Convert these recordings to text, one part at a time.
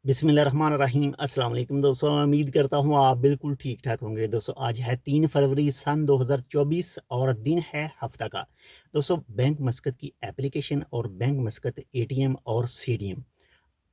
बिस्मिल्लाहिर्रहमानिर्रहीम। अस्सलाम वालेकुम दोस्तों, उम्मीद करता हूँ आप बिल्कुल ठीक ठाक होंगे। दोस्तों आज है 3 फरवरी सन 2024 और दिन है हफ्ता का। दोस्तों बैंक मस्कत की एप्लीकेशन और बैंक मस्कत एटीएम और सीडीएम,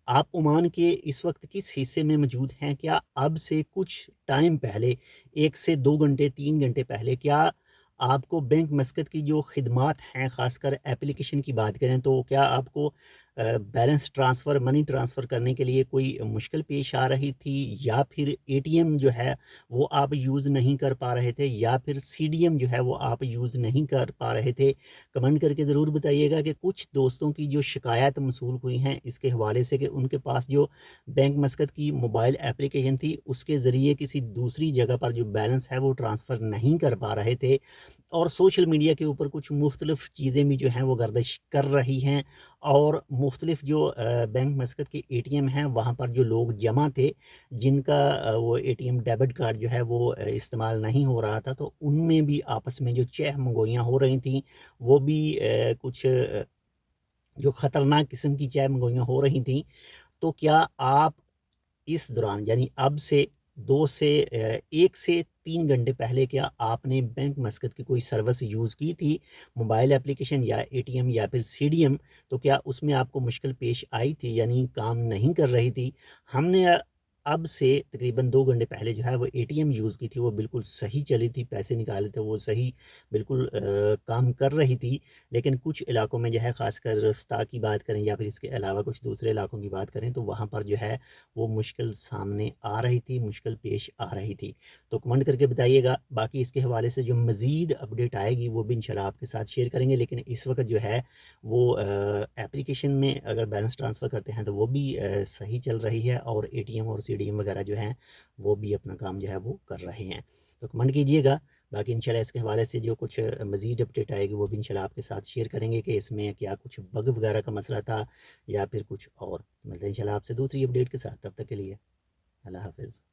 आप ओमान के इस वक्त किस हिस्से में मौजूद हैं? क्या अब से कुछ टाइम पहले, 1 से 2 घंटे 3 घंटे पहले, क्या आपको बैंक मस्कत की जो खिदमात हैं, ख़ासकर एप्लीकेशन की बात करें, तो क्या आपको बैलेंस ट्रांसफ़र, मनी ट्रांसफ़र करने के लिए कोई मुश्किल पेश आ रही थी, या फिर एटीएम जो है वो आप यूज़ नहीं कर पा रहे थे, या फिर सीडीएम जो है वो आप यूज़ नहीं कर पा रहे थे? कमेंट करके ज़रूर बताइएगा कि कुछ दोस्तों की जो शिकायत मौसूल हुई हैं इसके हवाले से, कि उनके पास जो बैंक मस्कत की मोबाइल एप्लीकेशन थी उसके ज़रिए किसी दूसरी जगह पर जो बैलेंस है वो ट्रांसफ़र नहीं कर पा रहे थे, और सोशल मीडिया के ऊपर कुछ मुख्तलिफ़ चीज़ें भी जो हैं वो गर्दिश कर रही हैं, और मुख्तलिफ़ जो बैंक मस्कत के एटीएम हैं वहाँ पर जो लोग जमा थे, जिनका वो एटीएम डेबिट कार्ड जो है वो इस्तेमाल नहीं हो रहा था, तो उनमें भी आपस में जो चह-मंगोइयाँ हो रही थी, वो भी कुछ जो ख़तरनाक किस्म की चह-मंगोइयाँ हो रही थीं। तो क्या आप इस दौरान, यानी अब से 2 से 1 से 3 घंटे पहले, क्या आपने बैंक मस्कत की कोई सर्विस यूज़ की थी, मोबाइल एप्लीकेशन या एटीएम या फिर सीडीएम? तो क्या उसमें आपको मुश्किल पेश आई थी, यानी काम नहीं कर रही थी? हमने अब से तकरीबन 2 घंटे पहले जो है वो एटीएम यूज़ की थी, वो बिल्कुल सही चली थी, पैसे निकाले थे वो सही बिल्कुल काम कर रही थी। लेकिन कुछ इलाकों में जो है, ख़ासकर रस्ता की बात करें या फिर इसके अलावा कुछ दूसरे इलाकों की बात करें, तो वहाँ पर जो है वो मुश्किल सामने आ रही थी, मुश्किल पेश आ रही थी। तो कमेंट करके बताइएगा। बाकी इसके हवाले से जो मज़ीद अपडेट आएगी वो भी इंशाल्लाह आपके साथ शेयर करेंगे। लेकिन इस वक्त जो है वो एप्लीकेशन में अगर बैलेंस ट्रांसफ़र करते हैं तो वो भी सही चल रही है, और एटीएम और सीडीएम वगैरह जो हैं वो भी अपना काम जो है वो कर रहे हैं। तो कमेंट कीजिएगा। बाकी इंशाल्लाह इसके हवाले से जो कुछ मज़ीद अपडेट आएगी वो भी इंशाल्लाह आपके साथ शेयर करेंगे, कि इसमें क्या कुछ बग वगैरह का मसला था या फिर कुछ और। मिलते हैं इंशाल्लाह आपसे दूसरी अपडेट के साथ। तब तक के लिए अल्लाह हाफ़िज़।